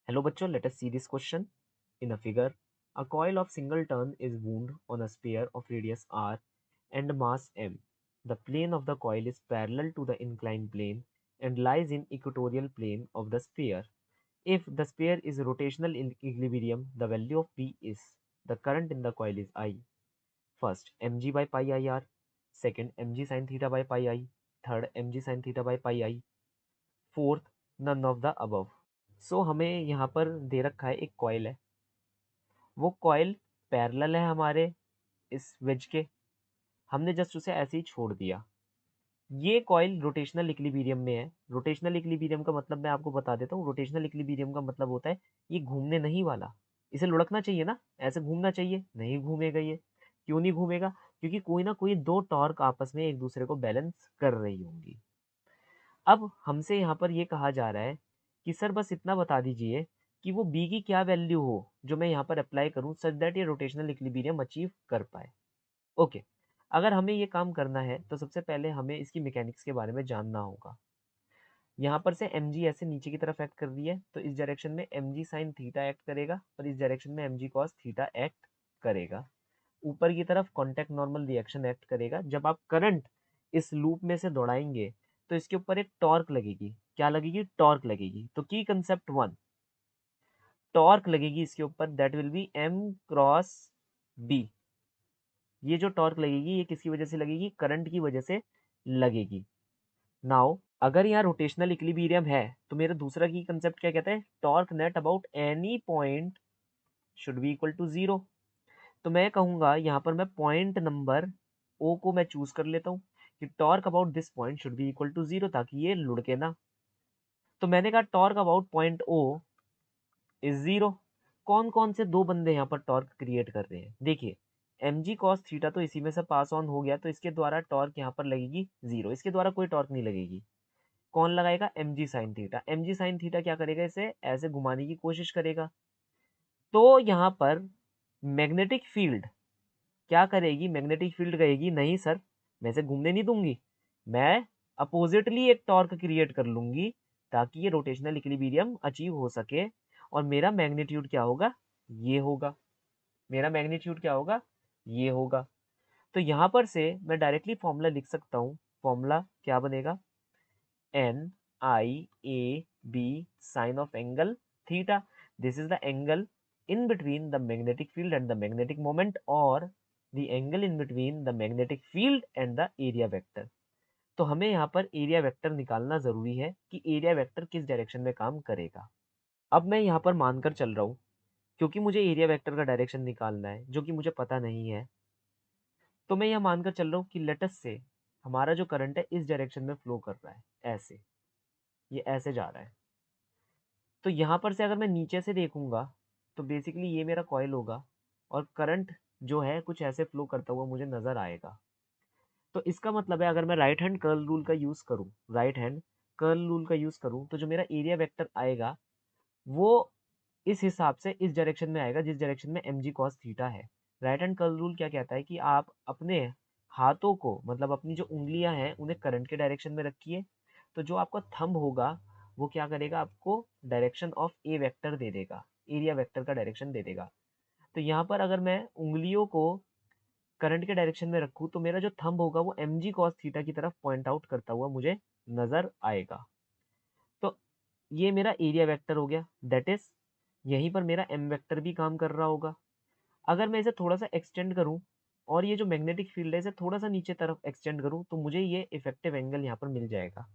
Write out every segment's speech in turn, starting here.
Hello bachcho, let us see this question. In a figure, a coil of single turn is wound on a sphere of radius r and mass m. The plane of the coil is parallel to the inclined plane and lies in equatorial plane of the sphere. If the sphere is rotational in equilibrium, the value of P is the current in the coil is I. First, mg by pi ir. Second, mg sin theta by pi I. Third, mg sin theta by pi I. Fourth, none of the above. सो हमें यहाँ पर दे रखा है एक coil है, वो coil parallel है हमारे इस वेज के, हमने जस्ट उसे ऐसे ही छोड़ दिया। ये कॉइल रोटेशनल इक्विलिब्रियम में है। रोटेशनल इक्विलिब्रियम का मतलब मैं आपको बता देता हूँ। रोटेशनल इक्विलिब्रियम का मतलब होता है ये घूमने नहीं वाला। इसे लुढ़कना चाहिए ना, ऐसे घूमना चाहिए, नहीं घूमेगा ये। क्यों नहीं घूमेगा? क्योंकि कोई ना कोई दो टॉर्क आपस में एक दूसरे को बैलेंस कर रही होंगी। अब हमसे यहाँ पर ये कहा जा रहा है कि सर बस इतना बता दीजिए कि वो बी की क्या वैल्यू हो जो मैं यहाँ पर अप्लाई करूँ सच दैट ये रोटेशनल इक्विलिब्रियम अचीव कर पाए। ओके, अगर हमें ये काम करना है तो सबसे पहले हमें इसकी मैकेनिक्स के बारे में जानना होगा। यहाँ पर से एम जी ऐसे नीचे की तरफ एक्ट कर रही है, तो इस डायरेक्शन में M G sine theta act करेगा और इस डायरेक्शन में M G cos theta act करेगा। ऊपर की तरफ कॉन्टैक्ट नॉर्मल रिएक्शन एक्ट करेगा। जब आप करंट इस लूप में से दौड़ाएंगे तो इसके ऊपर एक टॉर्क लगेगी। क्या लगेगी? टॉर्क लगेगी। तो की कंसेप्ट वन, टॉर्क लगेगी इसके ऊपर, that will be M cross B. ये जो टॉर्क लगेगी ये किसकी वजह से लगेगी? करंट की वजह से लगेगी। नाउ अगर यहाँ रोटेशनल इक्विलिब्रियम है तो मेरा दूसरा की कंसेप्ट क्या कहता है? Torque net about any point should be equal to zero. तो मैं कहूंगा यहाँ पर मैं पॉइंट नंबर ओ को मैं चूज कर लेता हूँ कि torque about this point should be equal to zero, ताकि ये लुढ़के ना। तो मैंने कहा torque about point O is zero. कौन कौन से दो बंदे यहाँ पर टॉर्क क्रिएट कर रहे हैं? देखिए, एम जी कॉस थीटा तो इसी में से पास ऑन हो गया, तो इसके द्वारा टॉर्क यहाँ पर लगेगी जीरो। इसके द्वारा कोई टॉर्क नहीं लगेगी। कौन लगाएगा? M G sine theta. M G sine theta क्या करेगा? इसे ऐसे घुमाने की कोशिश करेगा। तो यहाँ पर मैग्नेटिक फील्ड क्या करेगी? मैग्नेटिक फील्ड कहेगी नहीं सर, मैं इसे घूमने नहीं दूंगी, मैं अपोजिटली एक टॉर्क क्रिएट कर लूंगी ताकि ये रोटेशनल इक्विलिब्रियम अचीव हो सके। और मेरा मैग्नीट्यूड क्या होगा? ये होगा। मेरा मैग्नीट्यूड क्या होगा? ये होगा। तो यहाँ पर से मैं डायरेक्टली फॉर्मूला लिख सकता हूँ। फॉर्मूला क्या बनेगा? N I A B sine of angle theta. This is the angle in between the magnetic field and the magnetic moment, or the angle in between the magnetic field and the area vector। तो हमें यहाँ पर area vector निकालना जरूरी है कि area vector किस direction में काम करेगा। अब मैं यहाँ पर मानकर चल रहा हूँ, क्योंकि मुझे एरिया वेक्टर का डायरेक्शन निकालना है जो कि मुझे पता नहीं है, तो मैं यह मानकर चल रहा हूँ कि लेटस से हमारा जो करंट है इस डायरेक्शन में फ्लो कर रहा है, ऐसे ये ऐसे जा रहा है। तो यहाँ पर से अगर मैं नीचे से देखूंगा तो बेसिकली ये मेरा कॉइल होगा और करंट जो है कुछ ऐसे फ्लो करता हुआ मुझे नजर आएगा। तो इसका मतलब है अगर मैं राइट हैंड कर्ल रूल का यूज करूं, राइट हैंड कर्ल रूल का यूज करूं, तो जो मेरा एरिया वेक्टर आएगा वो इस हिसाब से इस डायरेक्शन में आएगा जिस डायरेक्शन में एम जी कॉस थीटा है। राइट हैंड कर्ल रूल क्या कहता है कि आप अपने हाथों को, मतलब अपनी जो उंगलियां हैं उन्हें करंट के डायरेक्शन में रखिए। तो जो आपका थंब होगा वो क्या करेगा? आपको डायरेक्शन ऑफ ए वेक्टर दे देगा, एरिया वेक्टर का डायरेक्शन दे देगा। तो यहाँ पर अगर मैं उंगलियों को करंट के डायरेक्शन में रखूँ तो मेरा जो थंब होगा वो एम जी कॉस थीटा की तरफ पॉइंट आउट करता हुआ मुझे नजर आएगा। तो ये मेरा एरिया वेक्टर हो गया, दैट इज यहीं पर मेरा एम वेक्टर भी काम कर रहा होगा। अगर मैं इसे थोड़ा सा एक्सटेंड करूं और ये जो मैग्नेटिक फील्ड है इसे थोड़ा सा नीचे तरफ एक्सटेंड करूं तो मुझे ये इफेक्टिव एंगल यहाँ पर मिल जाएगा।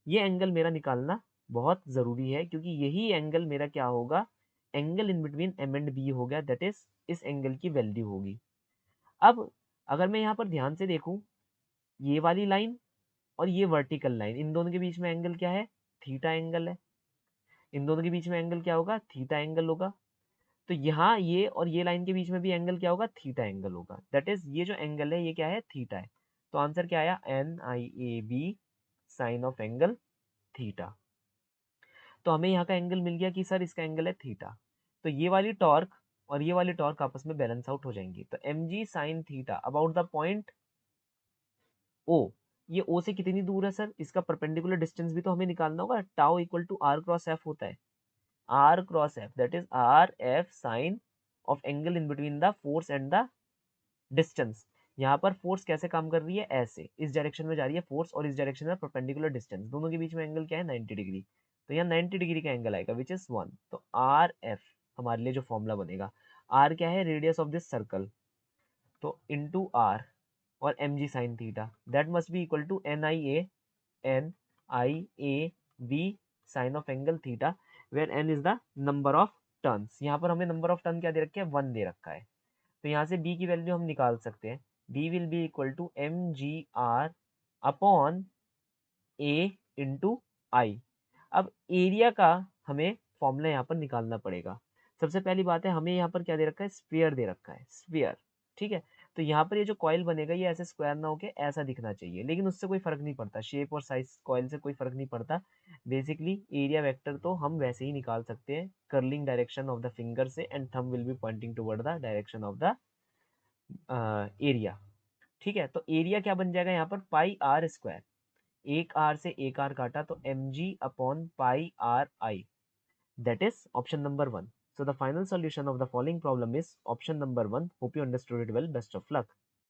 ये एंगल मेरा निकालना बहुत ज़रूरी है क्योंकि यही एंगल मेरा क्या होगा? Angle in between M and B हो गया, दैट इज इस एंगल की वैल्यू होगी। अब अगर मैं यहाँ पर ध्यान से देखूं, ये वाली लाइन और ये वर्टिकल लाइन, इन दोनों के बीच में एंगल क्या है? थीटा एंगल है। इन दोनों के बीच में एंगल क्या होगा? थीटा एंगल होगा। तो यहाँ ये और ये लाइन के बीच में भी एंगल क्या होगा? थीटा एंगल होगा। दैट इज ये जो एंगल है ये क्या है? थीटा है। तो आंसर क्या आया? N I A B sine of angle theta. तो हमें यहाँ का एंगल मिल गया कि सर इसका एंगल है थीटा। तो ये वाली टॉर्क और ये वाली टॉर्क आपस में बैलेंस आउट हो जाएंगी। तो M G sine theta about the point O, ये ओ से कितनी दूर है सर? इसका परपेंडिकुलर डिस्टेंस भी तो हमें निकालना होगा। Tau equal to R cross F होता है। r cross f, that is r f sine of angle in between the force and the distance. यहाँ पर फोर्स कैसे काम कर रही है, ऐसे इस डायरेक्शन में जा रही है फोर्स और इस डायरेक्शन में परपेंडिकुलर डिस्टेंस, दोनों के बीच में एंगल क्या है 90 डिग्री। तो यहाँ 90 डिग्री का एंगल आएगा विच इज 1। तो आर एफ हमारे लिए जो फॉर्मूला बनेगा, आर क्या है, रेडियस ऑफ दिस सर्कल, तो इनटू आर और M G sine theta, that must be equal to N I A B sine of angle theta, where N is the number of turns. यहाँ पर हमें number of turn क्या दे रखे हैं, 1 दे रखा है। तो यहाँ से b की वैल्यू हम निकाल सकते हैं, b will be equal to M G R upon A into I. अब एरिया का हमें फॉर्मूला यहाँ पर निकालना पड़ेगा। सबसे पहली बात है, हमें यहाँ पर क्या दे रखा है, स्फीयर दे रखा है, स्फीयर। ठीक है, तो यहाँ पर ये जो कॉइल बनेगा ये ऐसे स्क्वायर ना होके ऐसा दिखना चाहिए, लेकिन उससे कोई फर्क नहीं पड़ता, शेप और साइज कॉइल से कोई फर्क नहीं पड़ता। बेसिकली एरिया वेक्टर तो हम वैसे ही निकाल सकते हैं, curling direction of the finger से, and thumb will be pointing toward the direction of the area. ठीक है, तो एरिया क्या बन जाएगा यहाँ पर, पाई आर स्क्वायर, एक आर से एक आर काटा तो M G upon pi R I, that is option number 1। So the final solution of the following problem is option number 1. Hope you understood it well. Best of luck.